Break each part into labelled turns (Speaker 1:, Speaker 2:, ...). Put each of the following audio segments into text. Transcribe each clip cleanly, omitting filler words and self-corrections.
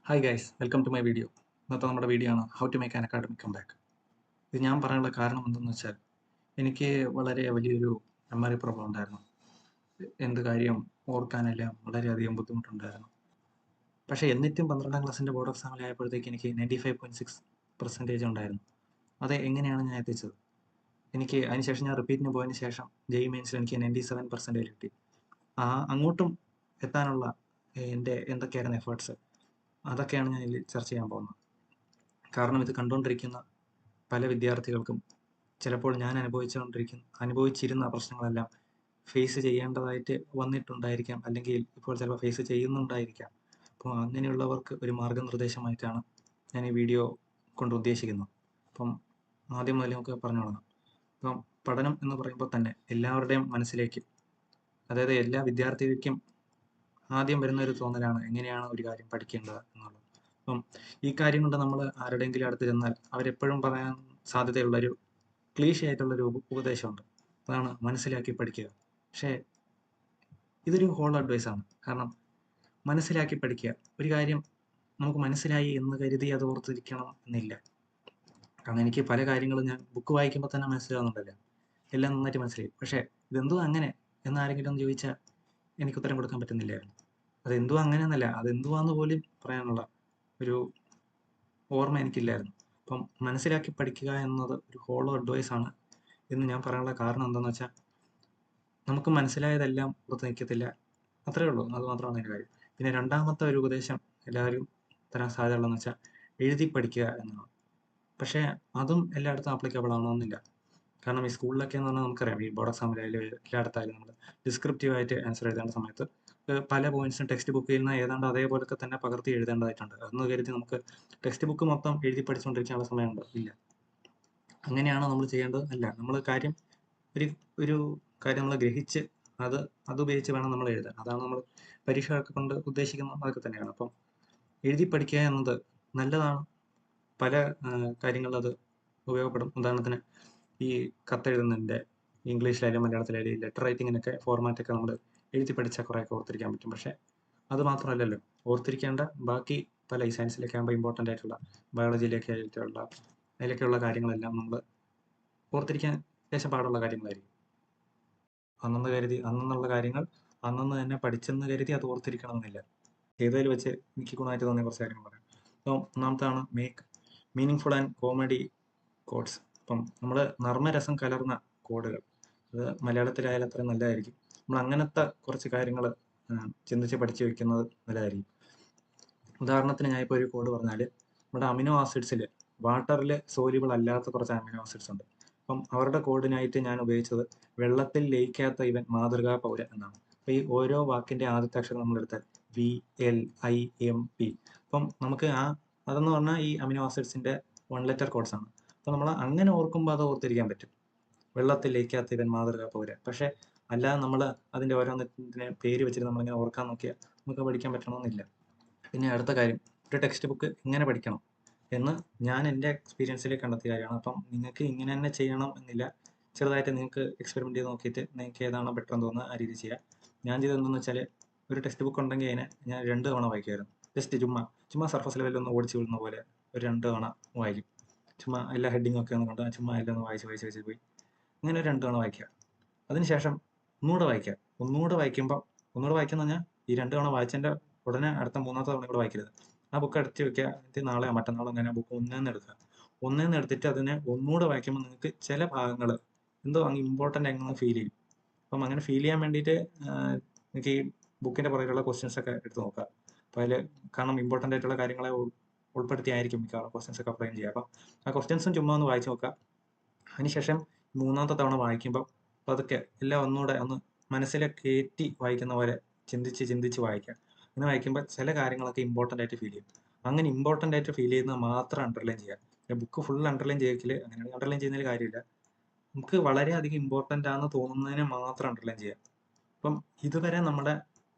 Speaker 1: Hi guys, welcome to my video. ഇന്നത്തെ നമ്മുടെ video ആണ് how to make an academic comeback. ഇത് ഞാൻ പറയാനുള്ള കാരണം എന്തെന്ന് വെച്ചാൽ എനിക്ക് വളരെ വലിയൊരു മെമ്മറി പ്രോബ്ലം ഉണ്ടായിരുന്നു. എന്ത് കാര്യം ഓർക്കാനെല്ലാം വളരെയധികം ബുദ്ധിമുട്ടുണ്ടായിരുന്നു. പക്ഷേ എന്നിട്ടും 12ാം ക്ലാസ്സിൻ്റെ ബോർഡ് എക്സാമിലായപ്പോഴത്തേക്ക് എനിക്ക് 95.6% ഉണ്ടായിരുന്നു. അത് എങ്ങനെയാണ് ഞാൻ എത്തിച്ചത്? എനിക്ക് അതിനുശേഷം ഞാൻ റിപ്പീറ്റിന് പോയതിന് ശേഷം മെയിൻസിൽ എനിക്ക് 97% കിട്ടി. അങ്ങോട്ടും എത്താനുള്ള എൻ്റെ എന്തൊക്കെയായിരുന്നു എഫേർട്സ്, അതൊക്കെയാണ് ഞാൻ ഇതിൽ ചർച്ച ചെയ്യാൻ പോകുന്നത്. കാരണം ഇത് കണ്ടുകൊണ്ടിരിക്കുന്ന പല വിദ്യാർത്ഥികൾക്കും ചിലപ്പോൾ ഞാൻ അനുഭവിച്ചിരുന്ന പ്രശ്നങ്ങളെല്ലാം ഫേസ് ചെയ്യേണ്ടതായിട്ട് വന്നിട്ടുണ്ടായിരിക്കാം, അല്ലെങ്കിൽ ഇപ്പോൾ ചിലപ്പോൾ ഫേസ് ചെയ്യുന്നുണ്ടായിരിക്കാം. അപ്പോൾ അങ്ങനെയുള്ളവർക്ക് ഒരു മാർഗനിർദ്ദേശമായിട്ടാണ് ഞാൻ ഈ വീഡിയോ കൊണ്ട് ഉദ്ദേശിക്കുന്നത്. അപ്പം ആദ്യം മുതൽ നമുക്ക് പറഞ്ഞു തുടങ്ങാം. ഇപ്പം പഠനം എന്ന് പറയുമ്പോൾ തന്നെ എല്ലാവരുടെയും മനസ്സിലേക്ക്, അതായത് എല്ലാ വിദ്യാർത്ഥികൾക്കും ആദ്യം വരുന്ന ഒരു തോന്നലാണ് എങ്ങനെയാണ് ഒരു കാര്യം പഠിക്കേണ്ടത് എന്നുള്ളത്. അപ്പം ഈ കാര്യം കൊണ്ട് നമ്മൾ ആരുടെയെങ്കിലും അടുത്ത് ചെന്നാൽ അവരെപ്പോഴും പറയാൻ സാധ്യതയുള്ളൊരു ക്ലീശയായിട്ടുള്ളൊരു ഉപദേശമുണ്ട്. അതാണ് മനസ്സിലാക്കി പഠിക്കുക. പക്ഷേ ഇതൊരു ഹോൾ അഡ്വൈസാണ്. കാരണം മനസ്സിലാക്കി പഠിക്കുക, ഒരു കാര്യം നമുക്ക് മനസ്സിലായി എന്ന് കരുതി അത് ഓർത്തിരിക്കണം എന്നില്ല. കാരണം എനിക്ക് പല കാര്യങ്ങളും ഞാൻ ബുക്ക് വായിക്കുമ്പോൾ തന്നെ മനസ്സിലാവുന്നുണ്ടല്ലോ, എല്ലാം നന്നായിട്ട് മനസ്സിലായി. പക്ഷേ ഇതെന്തോ അങ്ങനെ എന്നാരെങ്കിലും ഒന്ന് ചോദിച്ചാൽ എനിക്ക് ഉത്തരം കൊടുക്കാൻ പറ്റുന്നില്ലായിരുന്നു. അതെന്തോ അങ്ങനെയെന്നല്ല, അതെന്തുവാന്ന് പോലും പറയാനുള്ള ഒരു ഓർമ്മ എനിക്കില്ലായിരുന്നു. അപ്പം മനസ്സിലാക്കി പഠിക്കുക എന്നത് ഒരു ഹോളോ അഡ്വൈസാണ് എന്ന് ഞാൻ പറയാനുള്ള കാരണം എന്താണെന്ന് വെച്ചാൽ, നമുക്ക് മനസ്സിലായതെല്ലാം പുറത്ത് നിൽക്കത്തില്ല, അത്രയേ ഉള്ളൂ. അത് മാത്രമാണ് എൻ്റെ കാര്യം. പിന്നെ രണ്ടാമത്തെ ഒരു ഉപദേശം എല്ലാവരും തരാൻ സാധ്യതയുള്ളതെന്ന് വെച്ചാൽ എഴുതി പഠിക്കുക എന്നതാണ്. പക്ഷേ അതും എല്ലായിടത്തും ആപ്ലിക്കബിൾ ആവണമെന്നില്ല. കാരണം ഈ സ്കൂളിലൊക്കെ എന്ന് പറഞ്ഞാൽ നമുക്കറിയാം, ഈ ബോർഡ് എക്സാമിലായാലും എല്ലായിടത്തായാലും നമ്മൾ ഡിസ്ക്രിപ്റ്റീവായിട്ട് ആൻസർ എഴുതേണ്ട സമയത്ത് പല പോയിന്റ്സും ടെക്സ്റ്റ് ബുക്കിൽ നിന്ന് ഏതാണ്ട് അതേപോലൊക്കെ തന്നെ പകർത്തി എഴുതേണ്ടതായിട്ടുണ്ട്. അതെന്ന് കരുതി നമുക്ക് ടെക്സ്റ്റ് ബുക്ക് മൊത്തം എഴുതി പഠിച്ചുകൊണ്ടിരിക്കാനുള്ള സമയമുണ്ടോ? ഇല്ല. അങ്ങനെയാണ് നമ്മൾ ചെയ്യേണ്ടത്? അല്ല. നമ്മൾ കാര്യം ഒരു ഒരു കാര്യം നമ്മൾ ഗ്രഹിച്ച് അതുപയോഗിച്ച് വേണം നമ്മൾ എഴുതാൻ. അതാണ് നമ്മൾ പരീക്ഷയൊക്കെ കൊണ്ട് ഉദ്ദേശിക്കുന്നത്, അതൊക്കെ തന്നെയാണ്. അപ്പം എഴുതി പഠിക്കുക എന്നത് നല്ലതാണ്. പല കാര്യങ്ങളിലും അത് ഉപയോഗപ്പെടും. ഉദാഹരണത്തിന് ഈ കത്തെഴുതുന്നതിൻ്റെ ഇംഗ്ലീഷിലായാലും മലയാളത്തിലായാലും ഈ ലെറ്റർ റൈറ്റിങ്ങിനൊക്കെ ഫോർമാറ്റൊക്കെ നമ്മൾ എഴുതി പഠിച്ചാൽ കുറേയൊക്കെ ഓർത്തിരിക്കാൻ പറ്റും. പക്ഷേ അത് മാത്രമല്ലല്ലോ ഓർത്തിരിക്കേണ്ട ബാക്കി പല ഈ സയൻസിലൊക്കെ ആകുമ്പോൾ ഇമ്പോർട്ടൻ്റ് ആയിട്ടുള്ള ബയോളജിയിലൊക്കെ ആയിട്ടുള്ള അതിലൊക്കെയുള്ള കാര്യങ്ങളെല്ലാം നമ്മൾ ഓർത്തിരിക്കാൻ ലേശം പാടുള്ള കാര്യങ്ങളായിരിക്കും. അന്നുള്ള കാര്യങ്ങൾ അന്നന്ന് തന്നെ പഠിച്ചെന്ന് കരുതി അത് ഓർത്തിരിക്കണമെന്നില്ല. ചെയ്തതിൽ വെച്ച് എനിക്ക് ഗുണമായിട്ട് തോന്നിയ കുറച്ച് കാര്യങ്ങൾ പറയാം. അപ്പം ഒന്നാമത്താണ് make meaningful and comedy codes. അപ്പം നമ്മൾ നർമ്മരസം കലർന്ന കോഡുകൾ, അത് മലയാളത്തിലായാലും അത്രയും നല്ലതായിരിക്കും. നമ്മൾ അങ്ങനത്തെ കുറച്ച് കാര്യങ്ങൾ ചിന്തിച്ച് പഠിച്ചു വെക്കുന്നത് നല്ലതായിരിക്കും. ഉദാഹരണത്തിന് ഞാനിപ്പോൾ ഒരു കോഡ് പറഞ്ഞാൽ, നമ്മുടെ അമിനോ ആസിഡ്സിൽ വാട്ടറിൽ സോല്യൂബിൾ അല്ലാത്ത കുറച്ച് അമിനോ ആസിഡ്സ് ഉണ്ട്. അപ്പം അവരുടെ കോഡിനായിട്ട് ഞാൻ ഉപയോഗിച്ചത് വെള്ളത്തിൽ ലയിക്കാത്ത ഇവൻ മാതൃകാ പൗരൻ എന്നാണ്. അപ്പോൾ ഈ ഓരോ വാക്കിൻ്റെ ആദ്യത്തെ അക്ഷരം നമ്മളെടുത്താൽ VLIMP. അപ്പം നമുക്ക് അതെന്ന് പറഞ്ഞാൽ ഈ അമിനോ ആസിഡ്സിൻ്റെ 1 ലെറ്റർ കോഡ്സ് ആണ്. അപ്പോൾ നമ്മൾ അങ്ങനെ ഓർക്കുമ്പോൾ അത് ഓർത്തിരിക്കാൻ പറ്റും, വെള്ളത്തിൽ ലയിക്കാത്ത ഇവൻ മാതൃകാ പൗരൻ. പക്ഷേ അല്ലാതെ നമ്മൾ അതിൻ്റെ ഓരോന്നിൻ്റെ പേര് വെച്ചിട്ട് നമ്മളിങ്ങനെ ഓർക്കാൻ നോക്കിയാൽ നമുക്ക് പഠിക്കാൻ പറ്റണമെന്നില്ല. പിന്നെ അടുത്ത കാര്യം, ഒരു ടെക്സ്റ്റ് ബുക്ക് എങ്ങനെ പഠിക്കണം എന്ന് ഞാൻ എൻ്റെ എക്സ്പീരിയൻസിൽ കണ്ടെത്തിയ കാര്യമാണ്. അപ്പം നിങ്ങൾക്ക് ഇങ്ങനെ തന്നെ ചെയ്യണം എന്നില്ല. ചെറുതായിട്ട് നിങ്ങൾക്ക് എക്സ്പെരിമെൻ്റ് ചെയ്ത് നോക്കിയിട്ട് നിങ്ങൾക്ക് ഏതാണോ ബെറ്റർ എന്ന് തോന്നുന്നത് ആ രീതി ചെയ്യുക. ഞാൻ ചെയ്തതെന്ന് വെച്ചാൽ, ഒരു ടെക്സ്റ്റ് ബുക്ക് ഉണ്ടെങ്കിൽ അതിനെ ഞാൻ 2 തവണ വായിക്കുമായിരുന്നു. ജസ്റ്റ് ചുമ്മാ സർഫസ് ലെവലിൽ ഒന്ന് ഓടിച്ച് വിടുന്ന പോലെ ഒരു 2 തവണ വായിക്കും. ചുമ്മാ എല്ലാ ഹെഡിങ് ഒക്കെ ഒന്ന് കൊണ്ട് ചുമ്മാ എല്ലാം ഒന്ന് വായിച്ച് പോയി അങ്ങനെ ഒരു 2 തവണ വായിക്കുക. അതിനുശേഷം ഒന്നുകൂടെ വായിക്കുക. ഒന്നുകൂടെ വായിക്കുന്ന പറഞ്ഞാൽ ഈ 2 തവണ വായിച്ചതിൻ്റെ ഉടനെ അടുത്ത 3ാമത്തെ തവണ കൂടെ വായിക്കരുത്. ആ ബുക്ക് അടച്ച് വെക്കുക. എന്നിട്ട് നാളെയോ മറ്റന്നാളോ അങ്ങനെ ബുക്ക് ഒന്നേന്ന് എടുക്കുക. ഒന്നേന്ന് എടുത്തിട്ട് അതിനെ ഒന്നുകൂടെ വായിക്കുമ്പോൾ നിങ്ങൾക്ക് ചില ഭാഗങ്ങൾ എന്തോ അങ്ങ് ഇമ്പോർട്ടൻ്റ് ആണെന്ന് ഫീൽ ചെയ്യും. അപ്പം അങ്ങനെ ഫീൽ ചെയ്യാൻ വേണ്ടിയിട്ട് നിങ്ങൾക്ക് ഈ ബുക്കിൻ്റെ പുറകിലുള്ള ക്വസ്റ്റ്യൻസ് ഒക്കെ എടുത്ത് നോക്കുക. അപ്പോൾ അതിൽ കാരണം ഇമ്പോർട്ടൻ്റ് ആയിട്ടുള്ള കാര്യങ്ങളെ ഉൾപ്പെടുത്തിയായിരിക്കും മിക്കവാറും ക്വസ്റ്റ്യൻസ് ഒക്കെ ഫ്രെയിം ചെയ്യുക. അപ്പം ആ ക്വസ്റ്റ്യൻസും ചുമ്മാ ഒന്ന് വായിച്ച് നോക്കുക. അതിനുശേഷം 3ാമത്തെ തവണ വായിക്കുമ്പോൾ പതുക്കെ എല്ലാം ഒന്നുകൂടെ ഒന്ന് മനസ്സിൽ കയറ്റി വായിക്കുന്ന പോലെ ചിന്തിച്ച് വായിക്കുക. അങ്ങനെ വായിക്കുമ്പോൾ ചില കാര്യങ്ങളൊക്കെ ഇമ്പോർട്ടൻ്റ് ആയിട്ട് ഫീൽ ചെയ്യും. അങ്ങനെ ഇമ്പോർട്ടൻ്റ് ആയിട്ട് ഫീൽ ചെയ്യുന്നത് മാത്രം അണ്ടർലൈൻ ചെയ്യുക. ബുക്ക് ഫുൾ അണ്ടർലൈൻ ചെയ്യൽ, അങ്ങനെ അണ്ടർലൈൻ ചെയ്യുന്നതിൽ കാര്യമില്ല. നമുക്ക് വളരെയധികം ഇമ്പോർട്ടൻ്റ് ആണെന്ന് തോന്നുന്നതിനെ മാത്രം അണ്ടർലൈൻ ചെയ്യുക. അപ്പം ഇതുവരെ നമ്മുടെ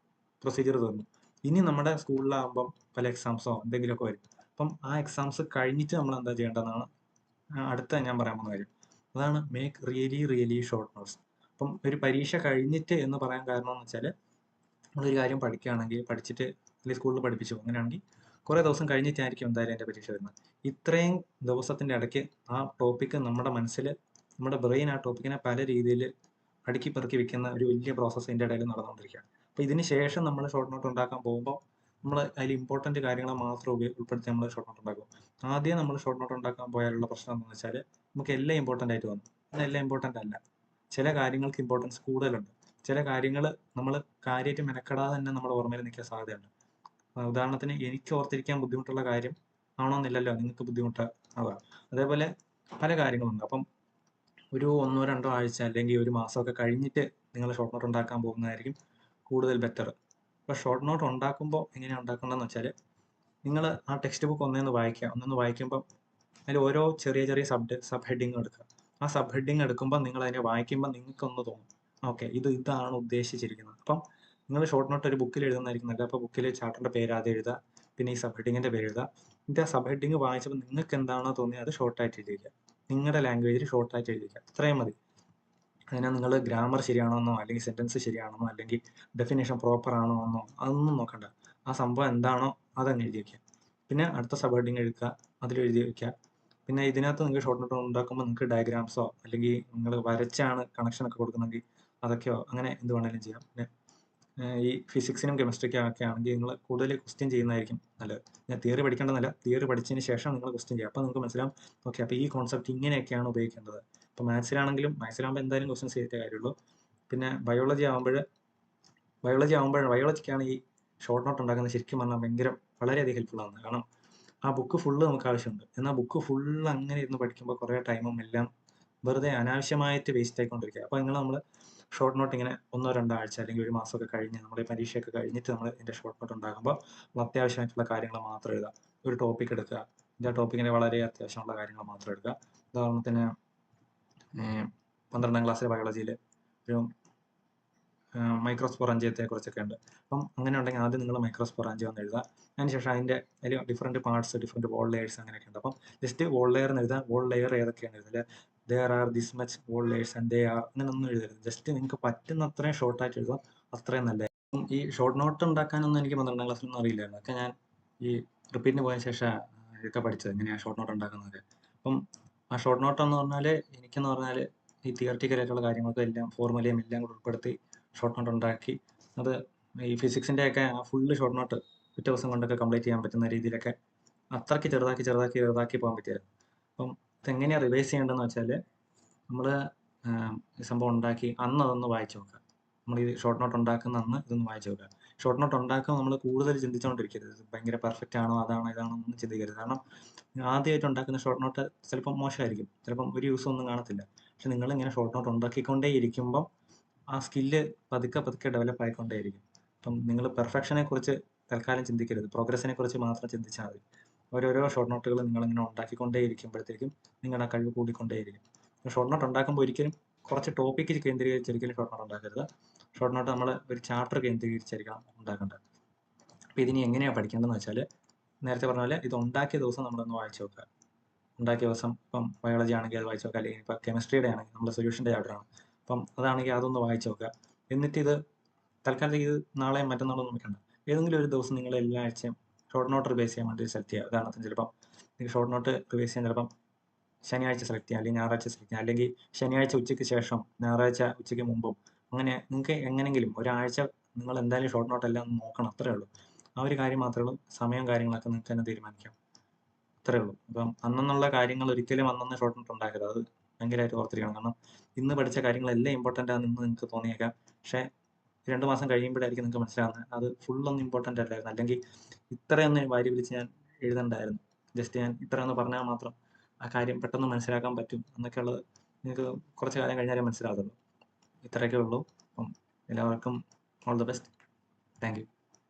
Speaker 1: പ്രൊസീജിയർ തീർന്നു. ഇനി നമ്മുടെ സ്കൂളിലാകുമ്പം പല എക്സാംസോ എന്തെങ്കിലുമൊക്കെ വരും. അപ്പം ആ എക്സാംസ് കഴിഞ്ഞിട്ട് നമ്മൾ എന്താ ചെയ്യേണ്ടതെന്നാണ് അടുത്ത ഞാൻ പറയാൻ പോകുന്ന കാര്യം. അതാണ് മേക്ക് റിയലി ഷോർട്ട് നോട്ട്സ്. അപ്പം ഒരു പരീക്ഷ കഴിഞ്ഞിട്ട് എന്ന് പറയാൻ കാരണം എന്ന് വെച്ചാൽ, നമ്മളൊരു കാര്യം പഠിക്കുകയാണെങ്കിൽ പഠിച്ചിട്ട് അല്ലെങ്കിൽ സ്കൂളിൽ പഠിപ്പിച്ചു അങ്ങനെയാണെങ്കിൽ കുറേ ദിവസം കഴിഞ്ഞിട്ടായിരിക്കും എന്തായാലും എൻ്റെ പരീക്ഷ വരുന്നത്. ഇത്രയും ദിവസത്തിൻ്റെ ഇടയ്ക്ക് ആ ടോപ്പിക്ക് നമ്മുടെ മനസ്സിൽ, നമ്മുടെ ബ്രെയിൻ ആ ടോപ്പിക്കിനെ പല രീതിയിൽ അടുക്കി പെറുക്കി വെക്കുന്ന ഒരു വലിയ പ്രോസസ്സ് ഇതിൻ്റെ ഇടയിൽ നടന്നുകൊണ്ടിരിക്കുകയാണ്. അപ്പോൾ ഇതിന് ശേഷം നമ്മൾ ഷോർട്ട് നോട്ട് ഉണ്ടാക്കാൻ പോകുമ്പോൾ നമ്മൾ അതിൽ ഇമ്പോർട്ടൻറ്റ് കാര്യങ്ങൾ മാത്രം ഉൾപ്പെടുത്തി നമ്മൾ ഷോർട്ട് നോട്ട് ഉണ്ടാക്കും. ആദ്യം നമ്മൾ ഷോർട്ട് നോട്ട് ഉണ്ടാക്കാൻ പോയാലുള്ള പ്രശ്നം എന്താണെന്ന് വെച്ചാൽ നമുക്ക് എല്ലാം ഇമ്പോർട്ടൻ്റ് ആയിട്ട് വന്നു. എല്ലാം ഇമ്പോർട്ടൻ്റ് അല്ല. ചില കാര്യങ്ങൾക്ക് ഇമ്പോർട്ടൻസ് കൂടുതലുണ്ട്. ചില കാര്യങ്ങൾ നമ്മൾ കാര്യമായിട്ട് മെനക്കെടാതെ തന്നെ നമ്മുടെ ഓർമ്മയിൽ നിൽക്കാൻ സാധ്യതയുണ്ട്. ഉദാഹരണത്തിന് എനിക്ക് ഓർത്തിരിക്കാൻ ബുദ്ധിമുട്ടുള്ള കാര്യം ആണോന്നില്ലല്ലോ നിങ്ങൾക്ക് ബുദ്ധിമുട്ട് ആവുക. അതേപോലെ പല കാര്യങ്ങളുണ്ട്. അപ്പം ഒരു 1-2 ആഴ്ച അല്ലെങ്കിൽ ഒരു മാസമൊക്കെ കഴിഞ്ഞിട്ട് നിങ്ങൾ ഷോർട്ട് നോട്ട് ഉണ്ടാക്കാൻ പോകുന്നതായിരിക്കും കൂടുതൽ ബെറ്റർ. അപ്പോൾ ഷോർട്ട് നോട്ട് ഉണ്ടാക്കുമ്പോൾ എങ്ങനെയാണ് ഉണ്ടാക്കേണ്ടതെന്ന് വെച്ചാൽ നിങ്ങൾ ആ ടെക്സ്റ്റ് ബുക്ക് ഒന്നൊന്ന് വായിക്കുമ്പോൾ അതിൽ ഓരോ ചെറിയ ചെറിയ സബ് ഹെഡിങ് എടുക്കുക. ആ സബ് ഹെഡിങ് എടുക്കുമ്പോൾ നിങ്ങൾ അതിനെ വായിക്കുമ്പോൾ നിങ്ങൾക്കൊന്ന് തോന്നും, ഓക്കെ ഇതാണ് ഉദ്ദേശിച്ചിരിക്കുന്നത്. അപ്പം നിങ്ങൾ ഷോർട്ട് നോട്ട് ഒരു ബുക്കിൽ എഴുതുന്നതായിരിക്കും നല്ലത്. അപ്പോൾ ബുക്കിൽ ചാപ്റ്ററിൻ്റെ പേര് ആദ്യം എഴുതുക, പിന്നെ ഈ സബ് ഹെഡിങ്ങിൻ്റെ പേര് എഴുതുക. എന്നിട്ട് ആ സബ് ഹെഡിങ് വായിച്ചപ്പോൾ നിങ്ങൾക്ക് എന്താണോ തോന്നിയത് അത് ഷോർട്ടായിട്ട് എഴുതിയിരിക്കുക. നിങ്ങളുടെ ലാംഗ്വേജിൽ ഷോർട്ടായിട്ട് എഴുതിയിരിക്കുക. അത്രയും മതി. അതിനെ നിങ്ങൾ ഗ്രാമർ ശരിയാണോന്നോ അല്ലെങ്കിൽ സെൻറ്റൻസ് ശരിയാണെന്നോ അല്ലെങ്കിൽ ഡെഫിനേഷൻ പ്രോപ്പർ ആണോ എന്നോ അതൊന്നും നോക്കണ്ട. ആ സംഭവം എന്താണോ അതങ്ങ് എഴുതി വയ്ക്കുക. പിന്നെ അടുത്ത സബ് ഹെഡിങ് എടുക്കുക, അതിൽ എഴുതി വയ്ക്കുക. പിന്നെ ഇതിനകത്ത് നിങ്ങൾക്ക് ഷോർട്ട് നോട്ട് ഉണ്ടാക്കുമ്പോൾ നിങ്ങൾക്ക് ഡയഗ്രാംസോ അല്ലെങ്കിൽ നിങ്ങൾ വരച്ചാണ് കണക്ഷനൊക്കെ കൊടുക്കുന്നെങ്കിൽ അതൊക്കെയോ അങ്ങനെ എന്ത് വേണമെങ്കിലും ചെയ്യാം. പിന്നെ ഈ ഫിസിക്സിനും കെമിസ്ട്രിക്കും ഒക്കെ ആണെങ്കിൽ നിങ്ങൾ കൂടുതൽ ക്വസ്റ്റ്യൻ ചെയ്യുന്നതായിരിക്കും നല്ലത്. ഞാൻ തിയറി പഠിക്കേണ്ടതല്ല, തിയറി പഠിച്ചതിന് ശേഷം നിങ്ങൾ ക്വസ്റ്റ്യൻ ചെയ്യുക. അപ്പോൾ നിങ്ങൾക്ക് മനസ്സിലാവും, ഓക്കെ അപ്പോൾ ഈ കോൺസെപ്റ്റ് ഇങ്ങനെയൊക്കെയാണ് ഉപയോഗിക്കേണ്ടത്. ഇപ്പോൾ മാത്സിലാകുമ്പോൾ എന്തായാലും ക്വസ്റ്റ്യൻസ് ചെയ്തേ കാര്യമുള്ളൂ. പിന്നെ ബയോളജിക്കാണ് ഈ ഷോർട്ട് നോട്ട് ഉണ്ടാക്കുന്നത് ശരിക്കും പറഞ്ഞാൽ വളരെയധികം ഹെൽപ്ഫുൾ ആവുന്നത്. കാരണം ആ ബുക്ക് ഫുള്ള് നമുക്ക് ആവശ്യമുണ്ട്. എന്നാൽ ബുക്ക് ഫുള്ള് അങ്ങനെ ഇരുന്ന് പഠിക്കുമ്പോൾ കുറേ ടൈമും എല്ലാം വെറുതെ അനാവശ്യമായിട്ട് വേസ്റ്റ് ആയിക്കൊണ്ടിരിക്കുക. അപ്പോൾ നമ്മൾ ഷോർട്ട് നോട്ട് ഇങ്ങനെ 1-2 ആഴ്ച അല്ലെങ്കിൽ ഒരു മാസമൊക്കെ കഴിഞ്ഞ് നമ്മുടെ പരീക്ഷയൊക്കെ കഴിഞ്ഞിട്ട് നമ്മൾ ഇതിൻ്റെ ഷോർട്ട് നോട്ട് ഉണ്ടാകുമ്പോൾ അത്യാവശ്യമായിട്ടുള്ള കാര്യങ്ങൾ മാത്രം എഴുതുക. ഒരു ടോപ്പിക് എടുക്കുക, ആ ടോപ്പിക്കിന് വളരെ അത്യാവശ്യമുള്ള കാര്യങ്ങൾ മാത്രം എടുക്കുക. ഉദാഹരണത്തിന് 12ാം ക്ലാസ്സിലെ ബയോളജിയിൽ ഒരു മൈക്രോസ്പൊറാഞ്ചിയത്തെ കുറിച്ചൊക്കെ ഉണ്ട്. അപ്പം അങ്ങനെ ഉണ്ടെങ്കിൽ ആദ്യം നിങ്ങൾ മൈക്രോസ്പൊറാഞ്ചിയം ഒന്ന് എഴുതുക. അതിനുശേഷം അതിൻ്റെ different parts, different wall layers അങ്ങനെയൊക്കെ ഉണ്ട്. അപ്പം ജസ്റ്റ് വോൾ ലെയർ എന്ന് എഴുതുക. വോൾ ലെയർ ഏതൊക്കെയാണ് എഴുതുക. There are this much wall layers and they are അങ്ങനെ ഒന്നും എഴുതരുത്. ജസ്റ്റ് നിങ്ങൾക്ക് പറ്റുന്ന അത്രയും ഷോർട്ടായിട്ട് എഴുതുക, അത്രയും നല്ലത്. ഈ ഷോർട്ട് നോട്ട് ഉണ്ടാക്കാനൊന്നും എനിക്ക് 12ാം ക്ലാസ്സിലൊന്നും അറിയില്ലായിരുന്നു. ഒക്കെ ഞാൻ ഈ റിപ്പീറ്റിന് പോയതിന് ശേഷം ഇതൊക്കെ പഠിച്ചത് എങ്ങനെയാണ് ഷോർട്ട് നോട്ട് ഉണ്ടാക്കുന്നത്. അപ്പം ആ ഷോർട്ട് നോട്ട് എന്ന് പറഞ്ഞാൽ എനിക്കെന്ന് പറഞ്ഞാൽ ഈ തിയററ്റിക്കലായിട്ടുള്ള കാര്യങ്ങളൊക്കെ എല്ലാം ഫോർമുലയും എല്ലാം കൂടെ ഉൾപ്പെടുത്തി ഷോർട്ട് നോട്ട് ഉണ്ടാക്കി അത് ഈ ഫിസിക്സിൻ്റെയൊക്കെ ആ ഫുള്ള് ഷോർട്ട് നോട്ട് ഒറ്റ ദിവസം കൊണ്ടൊക്കെ കംപ്ലീറ്റ് ചെയ്യാൻ പറ്റുന്ന രീതിയിലൊക്കെ അത്രയ്ക്ക് ചെറുതാക്കി പോകാൻ പറ്റിയത്. അപ്പം ഇതെങ്ങനെയാണ് റിവൈസ് ചെയ്യേണ്ടതെന്ന് വെച്ചാൽ നമ്മൾ ഈ സംഭവം ഉണ്ടാക്കി അന്ന് അതൊന്ന് വായിച്ചു നോക്കുക. നമ്മൾ ഈ ഷോർട്ട് നോട്ട് ഉണ്ടാക്കുന്ന അന്ന് ഇതൊന്ന് വായിച്ചു നോക്കുക. ഷോർട്ട് നോട്ട് ഉണ്ടാക്കുമ്പോൾ നമ്മൾ കൂടുതൽ ചിന്തിച്ചുകൊണ്ടിരിക്കരുത്, ഭയങ്കര പെർഫെക്റ്റ് ആണോ അതാണോ ഇതാണോ ഒന്നും ചിന്തിക്കരുത്. കാരണം ആദ്യമായിട്ട് ഉണ്ടാക്കുന്ന ഷോർട്ട് നോട്ട് ചിലപ്പം മോശമായിരിക്കും, ചിലപ്പം ഒരു യൂസും ഒന്നും കാണത്തില്ല. പക്ഷെ നിങ്ങളിങ്ങനെ ഷോർട്ട് നോട്ട് ഉണ്ടാക്കിക്കൊണ്ടേ ഇരിക്കുമ്പം ആ സ്കില്ല് പതുക്കെ ഡെവലപ്പ് ആയിക്കൊണ്ടേയിരിക്കും. അപ്പം നിങ്ങൾ പെർഫെക്ഷനെ കുറിച്ച് തൽക്കാലം ചിന്തിക്കരുത്, പ്രോഗ്രസിനെ കുറിച്ച് മാത്രം ചിന്തിച്ചാൽ മതി. ഓരോരോ ഷോർട്ട് നോട്ടുകൾ നിങ്ങളിങ്ങനെ ഉണ്ടാക്കിക്കൊണ്ടേ ഇരിക്കുമ്പോഴത്തേക്കും നിങ്ങളുടെ ആ കഴിവ് കൂടിക്കൊണ്ടേയിരിക്കും. ഷോർട്ട് നോട്ട് ഉണ്ടാക്കുമ്പോൾ ഒരിക്കലും കുറച്ച് ടോപ്പിക്ക് കേന്ദ്രീകരിച്ചൊരിക്കലും ഷോർട്ട് നോട്ട് ഉണ്ടാക്കരുത്. ഷോർട്ട് നോട്ട് നമ്മൾ ഒരു ചാപ്റ്റർ കേന്ദ്രീകരിച്ചായിരിക്കണം ഉണ്ടാക്കേണ്ടത്. അപ്പോൾ ഇതിനി എങ്ങനെയാണ് പഠിക്കേണ്ടതെന്ന് വെച്ചാൽ നേരത്തെ പറഞ്ഞ പോലെ ഇത് ഉണ്ടാക്കിയ ദിവസം നമ്മളൊന്ന് വായിച്ചു നോക്കുക. ഉണ്ടാക്കിയ ദിവസം ഇപ്പം ബയോളജി ആണെങ്കിൽ അത് വായിച്ചു നോക്കുക, അല്ലെങ്കിൽ ഇപ്പോൾ കെമിസ്ട്രിയുടെ ആണെങ്കിൽ നമ്മുടെ സൊല്യൂഷൻ്റെ ചാപ്റ്ററാണ്, അപ്പം അതാണെങ്കിൽ അതൊന്ന് വായിച്ചു നോക്കുക. എന്നിട്ട് ഇത് തൽക്കാലത്തേക്ക് ഇത് നാളെയും മറ്റന്നാളും നോക്കണ്ട, ഏതെങ്കിലും ഒരു ദിവസം നിങ്ങൾ എല്ലാ ആഴ്ചയും ഷോർട്ട് നോട്ട് റിവൈസ് ചെയ്യാൻ വേണ്ടി സെലക്ട് ചെയ്യുക. ഉദാഹരണത്തിന് ചിലപ്പം നിങ്ങൾ ഷോർട്ട് നോട്ട് റിവൈസ് ചെയ്യാൻ ചിലപ്പം ശനിയാഴ്ച സെലക്ട് ചെയ്യുക, അല്ലെങ്കിൽ ഞായറാഴ്ച സെലക്ട് ചെയ്യുക, അല്ലെങ്കിൽ ശനിയാഴ്ച ഉച്ചയ്ക്ക് ശേഷം ഞായറാഴ്ച ഉച്ചയ്ക്ക് മുമ്പും. അങ്ങനെ നിങ്ങൾക്ക് എങ്ങനെയെങ്കിലും ഒരാഴ്ച നിങ്ങൾ എന്തായാലും ഷോർട്ട് നോട്ട് എല്ലാം നോക്കണം, അത്രേ ഉള്ളൂ. ആ ഒരു കാര്യം മാത്രമേ ഉള്ളൂ. സമയം കാര്യങ്ങളൊക്കെ നിങ്ങൾക്ക് തന്നെ തീരുമാനിക്കാം, അത്രേ ഉള്ളൂ. അപ്പം അന്നുള്ള കാര്യങ്ങൾ ഒരിക്കലും അന്നന്ന് ഷോർട്ട് നോട്ട് ഉണ്ടാക്കരുത്. അത് ഭയങ്കരമായിട്ട് ഓർത്തിരിക്കണം. കാരണം ഇന്ന് പഠിച്ച കാര്യങ്ങളെല്ലാം ഇമ്പോർട്ടൻ്റ് ആണെന്ന് ഇന്ന് നിങ്ങൾക്ക് തോന്നിയേക്കാം, പക്ഷേ 2 മാസം കഴിയുമ്പോഴായിരിക്കും നിങ്ങൾക്ക് മനസ്സിലാവുന്നത് അത് ഫുള്ളൊന്നും ഇമ്പോർട്ടൻ്റ് അല്ലായിരുന്നു, അല്ലെങ്കിൽ ഇത്രയൊന്നും വാരി വിളിച്ച് ഞാൻ എഴുതണ്ടായിരുന്നു, ജസ്റ്റ് ഞാൻ ഇത്രയൊന്ന് പറഞ്ഞാൽ മാത്രം ആ കാര്യം പെട്ടെന്ന് മനസ്സിലാക്കാൻ പറ്റും എന്നൊക്കെ ഉള്ളത് നിങ്ങൾക്ക് കുറച്ച് കാലം കഴിഞ്ഞാലേ മനസ്സിലാകത്തുള്ളൂ. ഇത്രയൊക്കെ ഉള്ളൂ. അപ്പം എല്ലാവർക്കും all the best. Thank you.